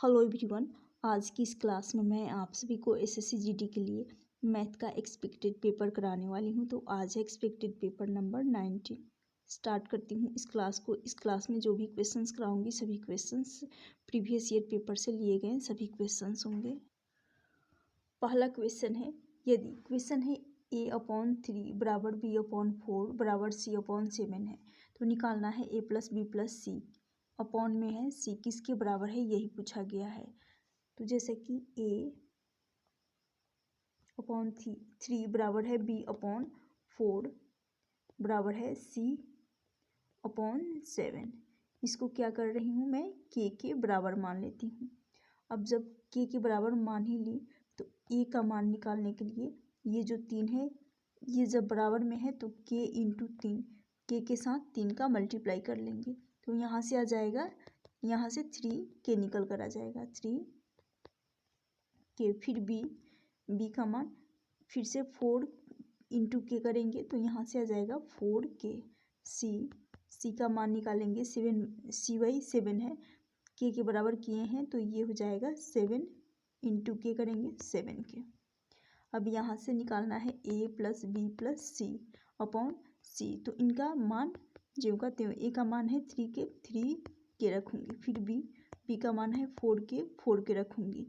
Hello everyone. आज की इस क्लास में मैं आप सभी को एसएससी जीडी के लिए मैथ का एक्सपेक्टेड पेपर कराने वाली हूं। तो आज है एक्सपेक्टेड पेपर नंबर 19। स्टार्ट करती हूं इस क्लास को। इस क्लास में जो भी क्वेश्चंस कराऊंगी सभी क्वेश्चंस प्रीवियस ईयर पेपर से लिए गए सभी क्वेश्चंस होंगे। पहला क्वेश्चन है, यदि क्वेश्चन है a/3 बराबर b/4 बराबर c/7 है तो निकालना है a+b+c अपॉन में है c किसके बराबर है, यही पूछा गया है। तो जैसे कि a/3 बराबर है b/4 बराबर है c/7। इसको क्या कर रही हूँ मैं, k के बराबर मान लेती हूँ। अब जब k के बराबर मान ही ली तो a का मान निकालने के लिए ये जो 3 है ये जब बराबर में है तो k इंटू 3, k के साथ 3 का मल्टीप्लाई कर लेंगे तो यहाँ से आ जाएगा, यहाँ से 3k निकल कर आ जाएगा 3k। फिर b का मान फिर से 4 इंटू k करेंगे तो यहाँ से आ जाएगा 4k। c का मान निकालेंगे 7 है, k के बराबर किए हैं तो ये हो जाएगा 7 इंटू k करेंगे 7k। अब यहाँ से निकालना है a+b+c अपॉन c। तो इनका मान जो का त्यों, a का मान है 3k रखूँगी, फिर b का मान है 4k रखूँगी,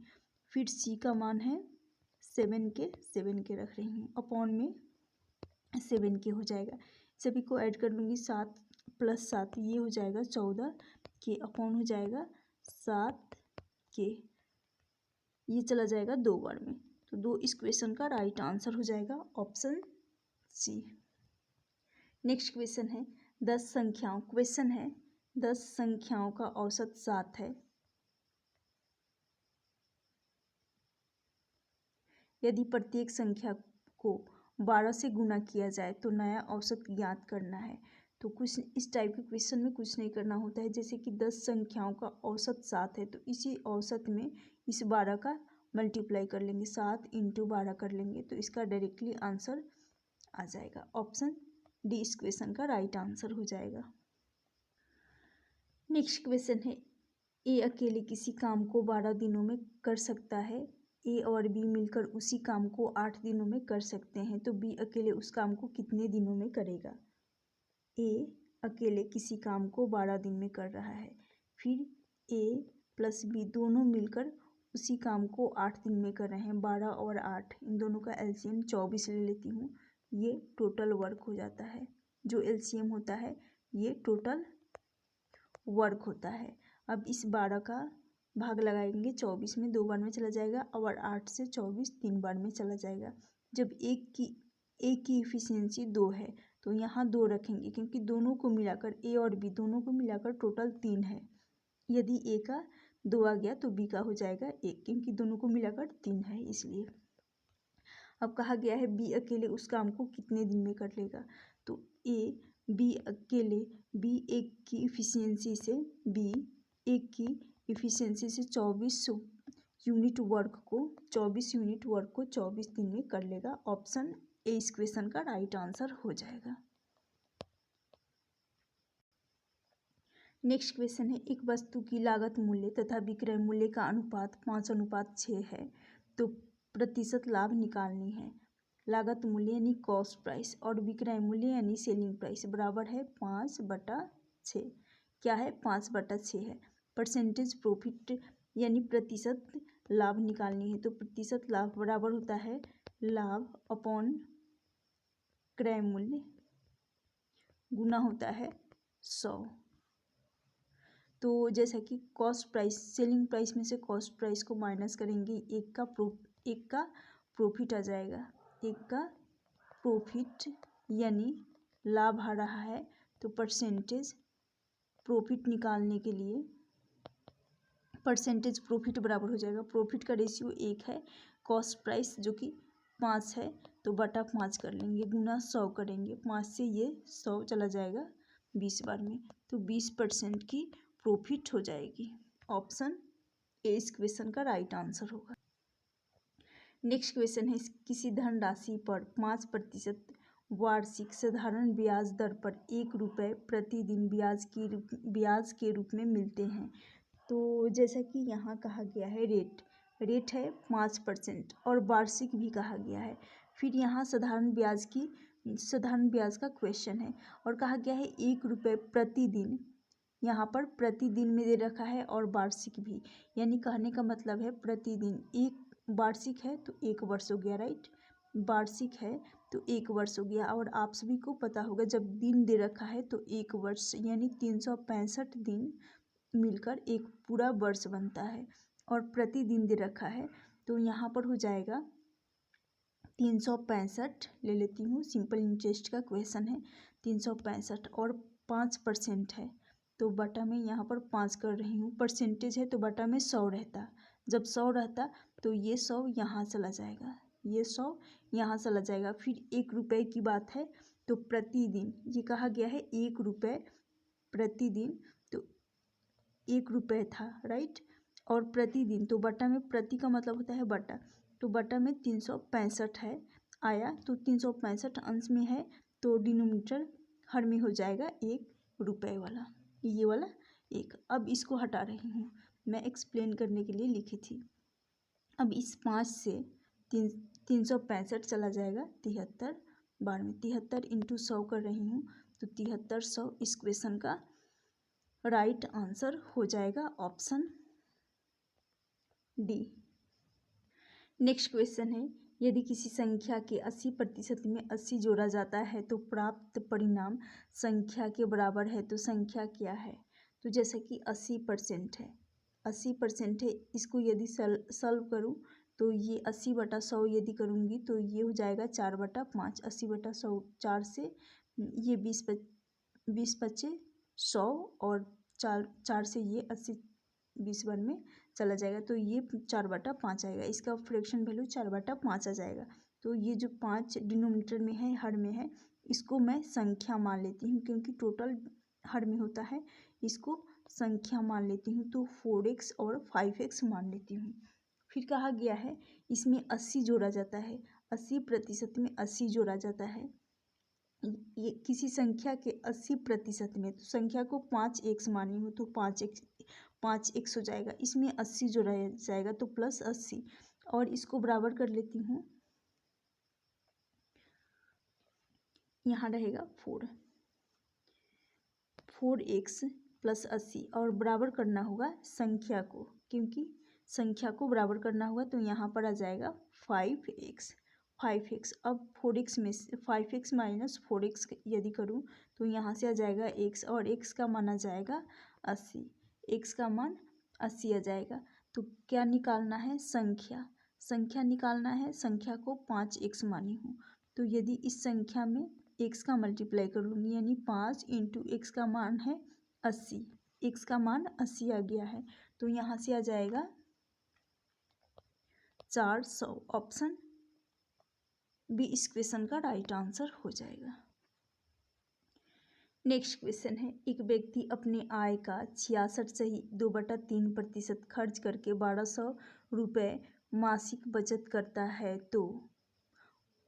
फिर c का मान है 7k रख रही हूँ अपॉन में 7k हो जाएगा। सभी को ऐड कर लूँगी, 7 + 7 ये हो जाएगा 14k अपॉन हो जाएगा 7k। ये चला जाएगा 2 बार में तो 2 इस क्वेश्चन का राइट आंसर हो जाएगा ऑप्शन सी। नेक्स्ट क्वेश्चन है 10 संख्याओं, क्वेश्चन है 10 संख्याओं का औसत 7 है। यदि प्रत्येक संख्या को 12 से गुना किया जाए तो नया औसत ज्ञात करना है। तो कुछ इस टाइप के क्वेश्चन में कुछ नहीं करना होता है। जैसे कि 10 संख्याओं का औसत 7 है तो इसी औसत में इस 12 का मल्टीप्लाई कर लेंगे, 7 इंटू 12 कर लेंगे तो इसका डायरेक्टली आंसर आ जाएगा। ऑप्शन डी इस क्वेश्चन का राइट आंसर हो जाएगा। नेक्स्ट क्वेश्चन है, ए अकेले किसी काम को 12 दिनों में कर सकता है, ए और बी मिलकर उसी काम को 8 दिनों में कर सकते हैं, तो बी अकेले उस काम को कितने दिनों में करेगा। ए अकेले किसी काम को 12 दिन में कर रहा है, फिर ए प्लस बी दोनों मिलकर उसी काम को 8 दिन में कर रहे हैं। 12 और 8 इन दोनों का एलसीएम 24 ले लेती हूँ, ये टोटल वर्क हो जाता है। जो एलसीएम होता है ये टोटल वर्क होता है। अब इस 12 का भाग लगाएंगे 24 में, 2 बार में चला जाएगा और 8 से 24 3 बार में चला जाएगा। जब एक की इफिशियंसी 2 है तो यहाँ 2 रखेंगे क्योंकि दोनों को मिलाकर ए और बी दोनों को मिलाकर टोटल 3 है। यदि ए का 2 आ गया तो बी का हो जाएगा 1 क्योंकि दोनों को मिलाकर 3 है इसलिए। अब कहा गया है बी अकेले उस काम को कितने दिन में कर लेगा। तो बी एक की इफिशियंसी से 24 यूनिट वर्क को 24 दिन में कर लेगा। ऑप्शन ए इस क्वेश्चन का राइट आंसर हो जाएगा। नेक्स्ट क्वेश्चन है, एक वस्तु की लागत मूल्य तथा विक्रय मूल्य का अनुपात 5:6 है तो प्रतिशत लाभ निकालनी है। लागत मूल्य यानी कॉस्ट प्राइस और विक्रय मूल्य यानी सेलिंग प्राइस बराबर है 5/6। क्या है, 5/6 है। परसेंटेज प्रॉफिट यानी प्रतिशत लाभ निकालनी है तो प्रतिशत लाभ बराबर होता है लाभ अपॉन क्रय मूल्य गुना होता है 100। तो जैसा कि कॉस्ट प्राइस सेलिंग प्राइस में से कॉस्ट प्राइस को माइनस करेंगे, एक का प्रॉफिट आ जाएगा, एक का प्रॉफिट यानी लाभ आ रहा है तो परसेंटेज प्रॉफिट निकालने के लिए परसेंटेज प्रॉफिट बराबर हो जाएगा, प्रॉफिट का रेशियो 1 है, कॉस्ट प्राइस जो कि 5 है तो बटा 5 कर लेंगे, गुना 100 करेंगे, 5 से ये 100 चला जाएगा 20 बार में तो 20% की प्रॉफिट हो जाएगी। ऑप्शन ए इस क्वेश्चन का राइट आंसर होगा। नेक्स्ट क्वेश्चन है, किसी धनराशि पर 5% वार्षिक साधारण ब्याज दर पर 1 रुपये प्रतिदिन ब्याज के रूप में मिलते हैं तो जैसा कि यहाँ कहा गया है रेट है 5% और वार्षिक भी कहा गया है। फिर यहाँ साधारण ब्याज का क्वेश्चन है और कहा गया है 1 रुपये प्रतिदिन। यहाँ पर प्रतिदिन में दे रखा है और वार्षिक भी, यानी कहने का मतलब है प्रतिदिन। एक वार्षिक है तो 1 वर्ष हो गया, राइट। वार्षिक है तो 1 वर्ष हो गया। और आप सभी को पता होगा जब दिन दे रखा है तो 1 वर्ष यानी 365 दिन मिलकर एक पूरा वर्ष बनता है। और प्रतिदिन दे रखा है तो यहाँ पर हो जाएगा 365, ले लेती हूँ, सिंपल इंटरेस्ट का क्वेश्चन है। 365 और 5% है तो बटा में यहाँ पर 5 कर रही हूँ। परसेंटेज है तो बटा में 100 रहता। जब 100 रहता तो ये 100 यहाँ चला जाएगा, ये 100 यहाँ चला जाएगा। फिर 1 रुपये की बात है तो प्रतिदिन, ये कहा गया है 1 रुपये प्रतिदिन, तो 1 रुपये था, राइट। और प्रतिदिन तो बटा में, प्रति का मतलब होता है बटा, तो बटा में 365 है आया। तो 365 अंश में है तो डिनोमिनेटर हर में हो जाएगा 1 रुपये वाला, ये वाला एक। अब इसको हटा रही हूँ, मैं एक्सप्लेन करने के लिए लिखी थी। अब इस 5 से 365 चला जाएगा 73 बार में। 73 इंटू 100 कर रही हूँ तो 7300 इस क्वेश्चन का राइट आंसर हो जाएगा ऑप्शन डी। नेक्स्ट क्वेश्चन है, यदि किसी संख्या के 80% में 80 जोड़ा जाता है तो प्राप्त परिणाम संख्या के बराबर है, तो संख्या क्या है। तो जैसे कि 80% है, 80% है, इसको यदि सॉल्व करूँ तो ये 80/100 यदि करूँगी तो ये हो जाएगा 4/5। 80/100 4 से ये 20 × 100 और 4 से ये 80 20 बार में चला जाएगा तो ये 4/5 आएगा। इसका फ्रैक्शन वैल्यू 4/5 आ जाएगा। तो ये जो 5 डिनोमिनेटर में है, हर में है, इसको मैं संख्या मान लेती हूँ क्योंकि टोटल हर में होता है। इसको संख्या मान लेती हूँ तो 4x और 5x मान लेती हूँ। फिर कहा गया है इसमें 80 जोड़ा जाता है, 80% में 80 जोड़ा जाता है। ये किसी संख्या के 80% में, तो संख्या को 5x मानी हूँ तो 5x हो जाएगा। इसमें 80 जोड़ा जाएगा तो +80 और इसको बराबर कर लेती हूँ। यहाँ रहेगा 4x + 80 और बराबर करना होगा संख्या को, क्योंकि संख्या को बराबर करना होगा तो यहाँ पर आ जाएगा 5x। अब 4x में से 5x - 4x यदि करूँ तो यहाँ से आ जाएगा x और x का मान आ जाएगा 80। x का मान 80 आ जाएगा। तो क्या निकालना है, संख्या निकालना है। संख्या को 5x मानी हूँ तो यदि इस संख्या में x का मल्टीप्लाई कर लूँगी यानी 5 × x का मान है 80, x का मान 80 आ गया है तो यहाँ से आ जाएगा 400। ऑप्शन बी इस क्वेश्चन का राइट आंसर हो जाएगा। नेक्स्ट क्वेश्चन है, एक व्यक्ति अपने आय का 66.2/3% खर्च करके 1200 रुपये मासिक बचत करता है तो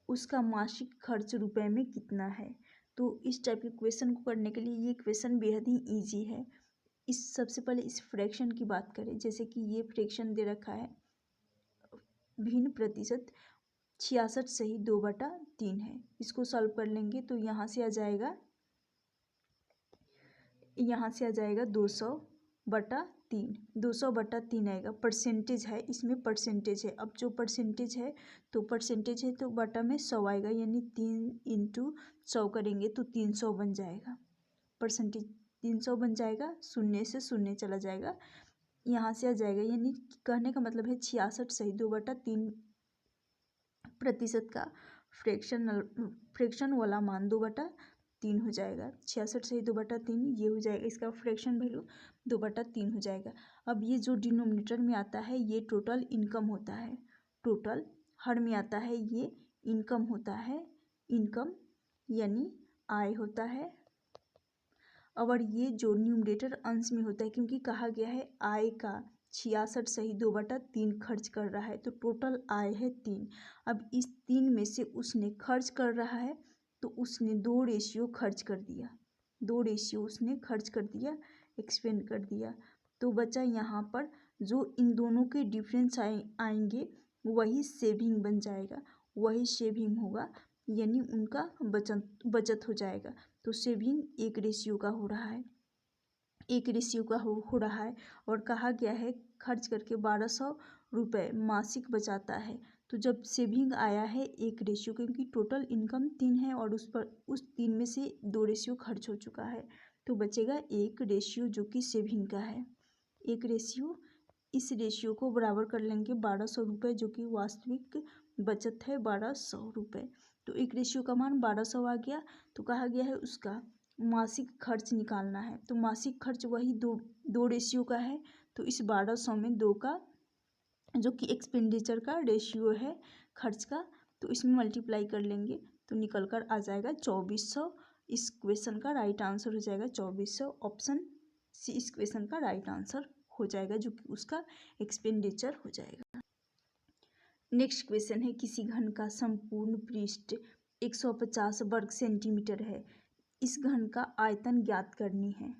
उसका मासिक खर्च रुपए में कितना है। तो इस टाइप के क्वेश्चन को करने के लिए ये क्वेश्चन बेहद ही ईजी है। सबसे पहले इस फ्रैक्शन की बात करें, जैसे कि ये फ्रैक्शन दे रखा है भिन्न प्रतिशत 66 सही 2/3 है। इसको सॉल्व कर लेंगे तो यहाँ से आ जाएगा 200/3, 200/3 आएगा। परसेंटेज है, इसमें परसेंटेज है। अब जो परसेंटेज है तो बटा में 100 आएगा, यानी 3 × 100 करेंगे तो 300 बन जाएगा। परसेंटेज 300 बन जाएगा, 0 से 0 चला जाएगा, यहाँ से आ जाएगा। यानी कहने का मतलब है 66 सही 2/3% का फ्रैक्शन वाला मान 2/3 हो जाएगा। 66 सही 2/3 ये हो जाएगा, इसका फ्रैक्शन वैल्यू 2/3 हो जाएगा। अब ये जो डिनोमिनेटर में आता है ये टोटल इनकम होता है, टोटल हर में आता है ये इनकम होता है, इनकम यानी आय होता है। और ये जो न्यूमरेटर अंश में होता है, क्योंकि कहा गया है आय का 66 सही 2/3 खर्च कर रहा है तो टोटल आय है 3। अब इस 3 में से उसने खर्च कर रहा है तो उसने 2 रेशियो खर्च कर दिया, 2 रेशियो उसने खर्च कर दिया, एक्सपेंड कर दिया। तो बच्चा यहाँ पर जो इन दोनों के डिफरेंस आएंगे वही सेविंग बन जाएगा, वही सेविंग होगा, यानी उनका बचत हो जाएगा। तो सेविंग 1 का हो रहा है, 1 का हो रहा है। और कहा गया है खर्च करके 1200 रुपये मासिक बचाता है। तो जब सेविंग आया है 1 क्योंकि टोटल इनकम 3 है और उस 3 में से 2 खर्च हो चुका है, तो बचेगा 1 जो कि सेविंग का है। 1 इस रेशियो को बराबर कर लेंगे 1200 रुपये, जो कि वास्तविक बचत है 1200 रुपये। तो 1 का मान 1200 आ गया। तो कहा गया है उसका मासिक खर्च निकालना है। तो मासिक खर्च वही दो रेशियो का है। तो इस 1200 में 2 का जो कि एक्सपेंडिचर का रेशियो है खर्च का, तो इसमें मल्टीप्लाई कर लेंगे तो निकल कर आ जाएगा 2400। इस क्वेश्चन का राइट आंसर हो जाएगा 2400। ऑप्शन सी इस क्वेश्चन का राइट आंसर हो जाएगा, जो कि उसका एक्सपेंडिचर हो जाएगा। नेक्स्ट क्वेश्चन है, किसी घन का संपूर्ण पृष्ठ 150 वर्ग सेंटीमीटर है, इस घन का आयतन ज्ञात करनी है।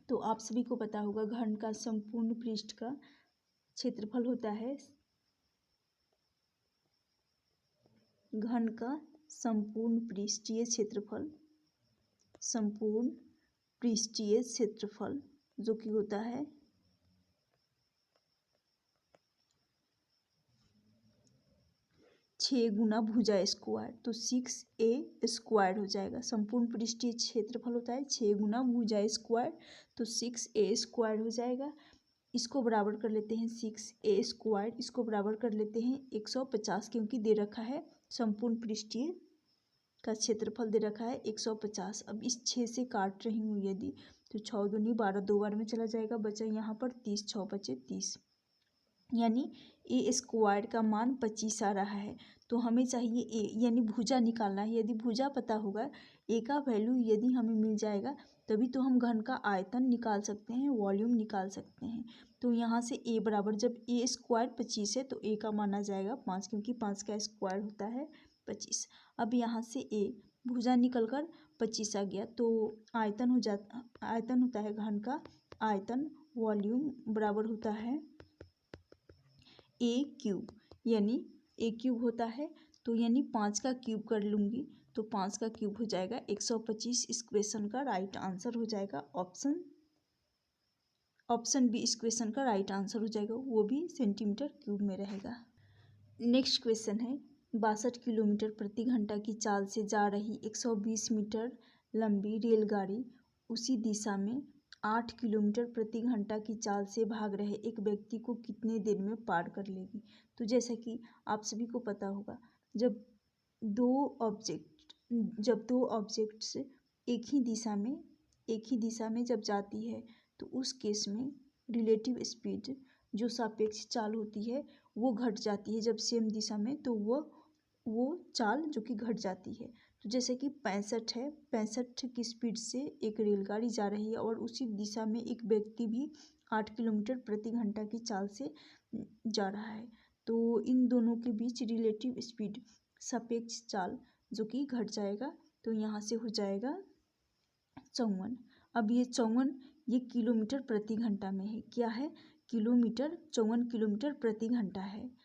तो आप सभी को पता होगा घन का संपूर्ण पृष्ठ का क्षेत्रफल होता है, घन का संपूर्ण पृष्ठीय क्षेत्रफल, संपूर्ण पृष्ठीय क्षेत्रफल जो कि होता है 6 गुना भुजा स्क्वायर। तो 6a स्क्वायर हो जाएगा। संपूर्ण पृष्ठीय क्षेत्रफल होता है 6 गुना भुजा स्क्वायर, तो 6a स्क्वायर हो जाएगा। इसको बराबर कर लेते हैं 6a स्क्वायर, इसको बराबर कर लेते हैं 150, क्योंकि दे रखा है संपूर्ण पृष्ठीय का क्षेत्रफल दे रखा है 150। अब इस 6 से काट रही हूँ यदि, तो 6 दूनी 12, 2 बार में चला जाएगा, बचा यहाँ पर 30, 6 बचे 30, यानी ए स्क्वायर का मान 25 आ रहा है। तो हमें चाहिए ए यानी भुजा निकालना है। यदि भुजा पता होगा, ए का वैल्यू यदि हमें मिल जाएगा तभी तो हम घन का आयतन निकाल सकते हैं, वॉल्यूम निकाल सकते हैं। तो यहाँ से ए बराबर, जब ए स्क्वायर 25 है तो ए का मान आ जाएगा 5, क्योंकि 5 का स्क्वायर होता है 25। अब यहाँ से ए भुजा निकल कर 25 आ गया, तो आयतन होता है घन का आयतन, वॉल्यूम बराबर होता है ए क्यूब, यानी ए क्यूब होता है। तो यानी 5 का क्यूब कर लूँगी तो 5 का क्यूब हो जाएगा 125। इस क्वेश्चन का राइट आंसर हो जाएगा ऑप्शन बी। इस क्वेश्चन का राइट आंसर हो जाएगा, वो भी सेंटीमीटर क्यूब में रहेगा। नेक्स्ट क्वेश्चन है, 62 किलोमीटर प्रति घंटा की चाल से जा रही 120 मीटर लंबी रेलगाड़ी उसी दिशा में 8 किलोमीटर प्रति घंटा की चाल से भाग रहे एक व्यक्ति को कितने देर में पार कर लेगी। तो जैसा कि आप सभी को पता होगा, जब दो ऑब्जेक्ट्स एक ही दिशा में जब जाती है तो उस केस में रिलेटिव स्पीड जो सापेक्ष चाल होती है वो घट जाती है। जब सेम दिशा में तो वो चाल जो कि घट जाती है। तो जैसे कि 65 है, 65 की स्पीड से एक रेलगाड़ी जा रही है और उसी दिशा में एक व्यक्ति भी 8 किलोमीटर प्रति घंटा की चाल से जा रहा है। तो इन दोनों के बीच रिलेटिव स्पीड सापेक्ष चाल जो कि घट जाएगा, तो यहाँ से हो जाएगा 54। अब ये 54 ये किलोमीटर प्रति घंटा में है, क्या है किलोमीटर, 54 किलोमीटर प्रति घंटा है।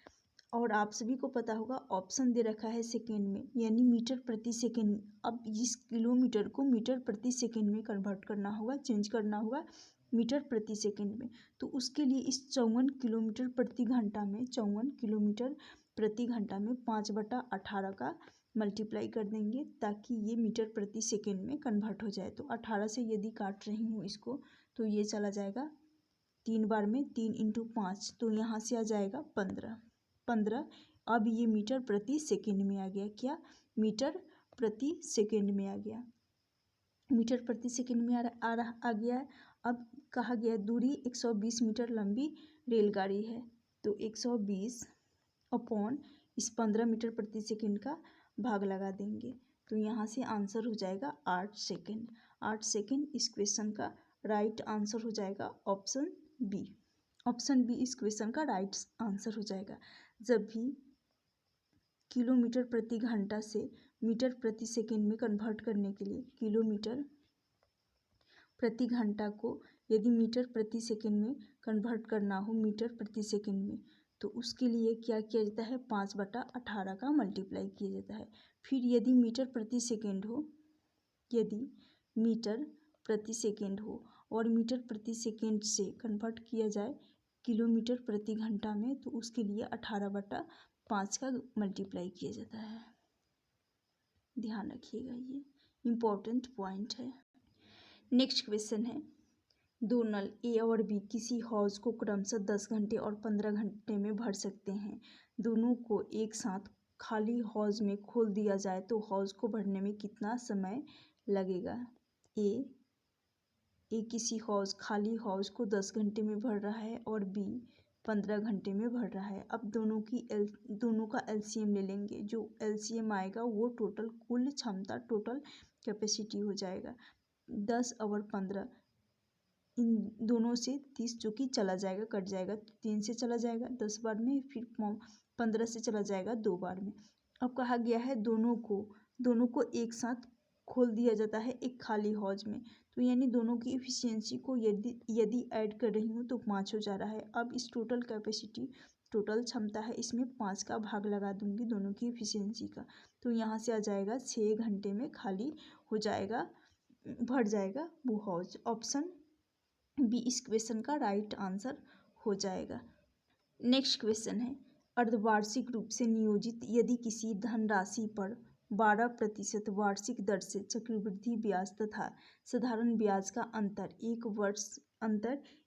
और आप सभी को पता होगा ऑप्शन दे रखा है सेकेंड में, यानी मीटर प्रति सेकेंड। अब इस किलोमीटर को मीटर प्रति सेकेंड में कन्वर्ट करना होगा, चेंज करना होगा मीटर प्रति सेकेंड में। तो उसके लिए इस 54 किलोमीटर प्रति घंटा में 54 किलोमीटर प्रति घंटा में 5/18 का मल्टीप्लाई कर देंगे ताकि ये मीटर प्रति सेकेंड में कन्वर्ट हो जाए। तो 18 से यदि काट रही हूँ इसको तो ये चला जाएगा 3 बार में, 3 × 5, तो यहाँ से आ जाएगा 15। अब ये मीटर प्रति सेकेंड में आ गया, क्या मीटर प्रति सेकेंड में आ गया, मीटर प्रति सेकेंड में आ गया। अब कहा गया दूरी 120 मीटर लंबी रेलगाड़ी है, तो 120 अपॉन इस 15 मीटर प्रति सेकेंड का भाग लगा देंगे, तो यहाँ से आंसर हो जाएगा 8 सेकेंड। 8 सेकेंड इस क्वेश्चन का राइट आंसर हो जाएगा ऑप्शन बी। ऑप्शन बी इस क्वेश्चन का राइट आंसर हो जाएगा। जब भी किलोमीटर प्रति घंटा से मीटर प्रति सेकेंड में कन्वर्ट करने के लिए किलोमीटर प्रति घंटा को यदि मीटर प्रति सेकंड में कन्वर्ट करना हो मीटर प्रति सेकंड में, तो उसके लिए क्या किया जाता है, 5/18 का मल्टीप्लाई किया जाता है। फिर यदि मीटर प्रति सेकंड हो, यदि मीटर प्रति सेकंड हो और मीटर प्रति सेकंड से कन्वर्ट किया जाए किलोमीटर प्रति घंटा में, तो उसके लिए 18/5 का मल्टीप्लाई किया जाता है। ध्यान रखिएगा, ये इम्पोर्टेंट पॉइंट है। नेक्स्ट क्वेश्चन है, दो नल ए और बी किसी हौज को क्रमशः 10 घंटे और 15 घंटे में भर सकते हैं। दोनों को एक साथ खाली हौज में खोल दिया जाए तो हौज को भरने में कितना समय लगेगा। ए किसी खाली हौज को 10 घंटे में भर रहा है और बी 15 घंटे में भर रहा है। अब दोनों का एलसीएम ले लेंगे। जो एलसीएम आएगा वो टोटल कुल क्षमता, टोटल कैपेसिटी हो जाएगा। 10 और 15, इन दोनों से 30 जो कि चला जाएगा, कट जाएगा, 3 से चला जाएगा 10 बार में, फिर 15 से चला जाएगा 2 बार में। अब कहा गया है दोनों को एक साथ खोल दिया जाता है एक खाली हौज में, तो यानी दोनों की इफिशियंसी को यदि ऐड कर रही हूँ तो 5 हो जा रहा है। अब इस टोटल कैपेसिटी, टोटल क्षमता है, इसमें 5 का भाग लगा दूंगी दोनों की इफिशियंसी का, तो यहाँ से आ जाएगा 6 घंटे में खाली हो जाएगा, भर जाएगा वो हौज। ऑप्शन बी इस क्वेश्चन का राइट आंसर हो जाएगा। नेक्स्ट क्वेश्चन है, अर्धवार्षिक रूप से नियोजित यदि किसी धनराशि पर 12% वार्षिक दर से चक्रवृद्धि ब्याज तथा साधारण ब्याज का अंतर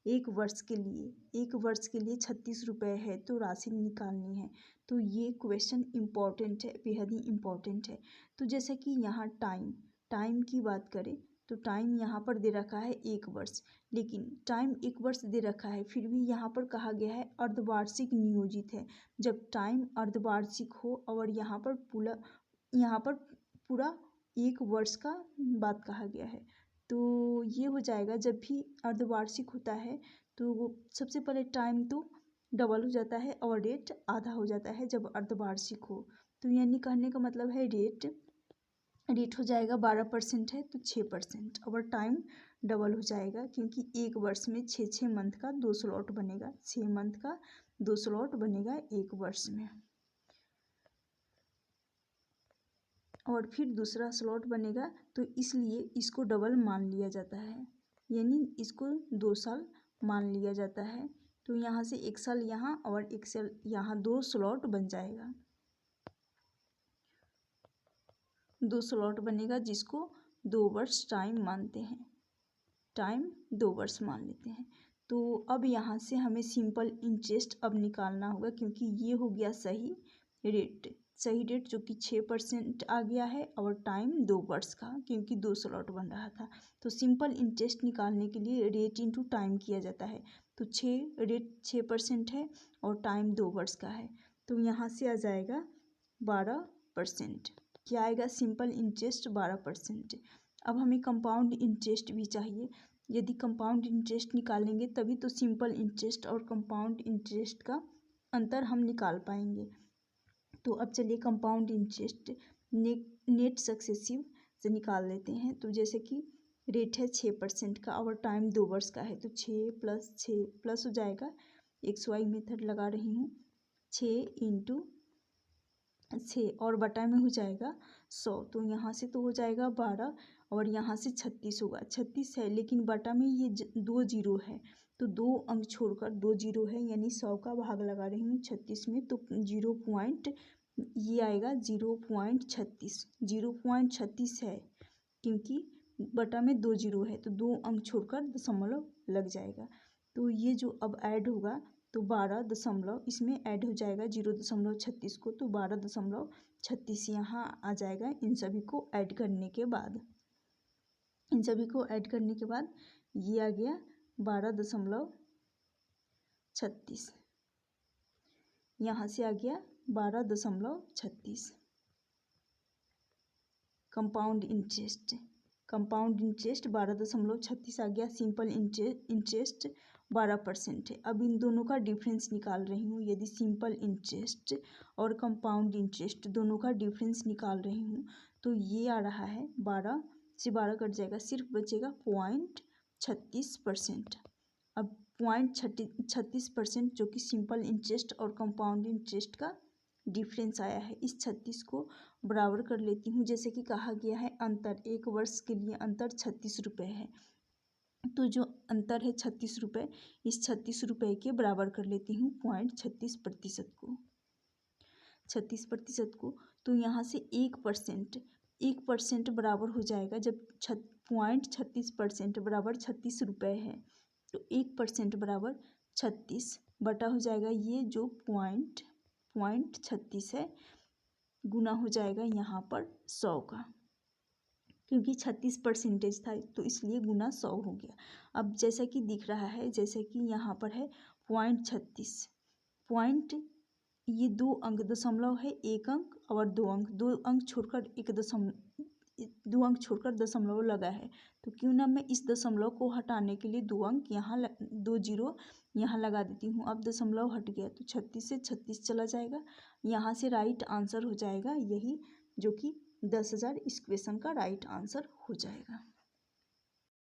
एक वर्ष के लिए 36 रुपये है तो राशि निकालनी है। तो ये क्वेश्चन इम्पॉर्टेंट है, बेहद ही इम्पॉर्टेंट है। तो जैसे कि यहाँ टाइम की बात करें तो टाइम यहाँ पर दे रखा है 1 वर्ष, लेकिन टाइम 1 वर्ष दे रखा है, फिर भी यहाँ पर कहा गया है अर्धवार्षिक नियोजित है। जब टाइम अर्धवार्षिक हो और यहाँ पर पूरा 1 वर्ष का बात कहा गया है, तो ये हो जाएगा। जब भी अर्धवार्षिक होता है तो वो सबसे पहले टाइम तो डबल हो जाता है और रेट आधा हो जाता है जब अर्धवार्षिक हो। तो यानी कहने का मतलब है रेट हो जाएगा 12% है तो 6%, और टाइम डबल हो जाएगा क्योंकि 1 वर्ष में 6 मंथ का 2 स्लॉट बनेगा, 6 मंथ का 2 स्लॉट बनेगा 1 वर्ष में, और फिर दूसरा स्लॉट बनेगा, तो इसलिए इसको डबल मान लिया जाता है, यानी इसको 2 साल मान लिया जाता है। तो यहाँ से 1 साल यहाँ और 1 साल यहाँ 2 स्लॉट बन जाएगा, 2 स्लॉट बनेगा जिसको 2 वर्ष टाइम मानते हैं, टाइम 2 वर्ष मान लेते हैं। तो अब यहाँ से हमें सिंपल इंटरेस्ट अब निकालना होगा क्योंकि ये हो गया सही रेट जो कि 6% आ गया है, और टाइम 2 वर्ष का क्योंकि 2 स्लॉट बन रहा था। तो सिंपल इंटरेस्ट निकालने के लिए रेट इंटू टाइम किया जाता है। तो रेट 6% है और टाइम 2 वर्ष का है, तो यहाँ से आ जाएगा 12%। क्या आएगा, सिंपल इंटरेस्ट 12%। अब हमें कंपाउंड इंटरेस्ट भी चाहिए। यदि कंपाउंड इंटरेस्ट निकालेंगे तभी तो सिंपल इंटरेस्ट और कंपाउंड इंटरेस्ट का अंतर हम निकाल पाएंगे। तो अब चलिए कंपाउंड इंटरेस्ट नेट सक्सेसिव से निकाल लेते हैं। तो जैसे कि रेट है 6% का और टाइम 2 वर्ष का है, तो 6 + 6 प्लस हो जाएगा, XY मेथड लगा रही हूँ, 6 × 6 और बटा में हो जाएगा 100, तो यहाँ से तो हो जाएगा 12 और यहाँ से 36 होगा, 36 है लेकिन बटा में ये 2 जीरो है, तो 2 अंक छोड़कर 2 जीरो है, यानी 100 का भाग लगा रही हूँ 36 में, तो ये आएगा 0.36 है क्योंकि बटा में 2 जीरो है, तो 2 अंक छोड़कर दशमलव लग जाएगा। तो ये जो अब ऐड होगा तो 12 दशमलव इसमें ऐड हो जाएगा 0.36 को, तो 12.36 यहाँ आ जाएगा। इन सभी को ऐड करने के बाद ये आ गया 12.36, यहाँ से आ गया 12.36। कंपाउंड इंटरेस्ट 12.36 आ गया। सिंपल इंटरेस्ट 12% है। अब इन दोनों का डिफरेंस निकाल रही हूँ। यदि सिंपल इंटरेस्ट और कंपाउंड इंटरेस्ट दोनों का डिफरेंस निकाल रही हूँ तो ये आ रहा है 12 से 12 कट जाएगा, सिर्फ बचेगा 36%। अब 36% जो कि सिंपल इंटरेस्ट और कंपाउंड इंटरेस्ट का डिफरेंस आया है, इस 36 को बराबर कर लेती हूँ। जैसे कि कहा गया है अंतर, 1 वर्ष के लिए अंतर 36 रुपये है, तो जो अंतर है 36 रुपये, इस 36 रुपये के बराबर कर लेती हूँ 0.36% को, 36% को। तो यहाँ से 1% बराबर हो जाएगा, जब 0.36% बराबर 36 रुपये है, तो 1% बराबर 36 बटा हो जाएगा ये जो 0.36 है, गुना हो जाएगा यहाँ पर 100 का, क्योंकि 36% था तो इसलिए गुना 100 हो गया। अब जैसा कि दिख रहा है, जैसे कि यहाँ पर है 0.36 पॉइंट, ये 2 अंक, दशमलव है 1 अंक और 2 अंक, 2 अंक छोड़कर 2 अंक छोड़कर दशमलव लगा है, तो क्यों ना मैं इस दशमलव को हटाने के लिए 2 अंक यहाँ 2 जीरो यहाँ लगा देती हूँ। अब दशमलव हट गया तो 36 से 36 चला जाएगा, यहाँ से राइट आंसर हो जाएगा यही, जो कि 10,000 इस क्वेश्चन का राइट आंसर हो जाएगा।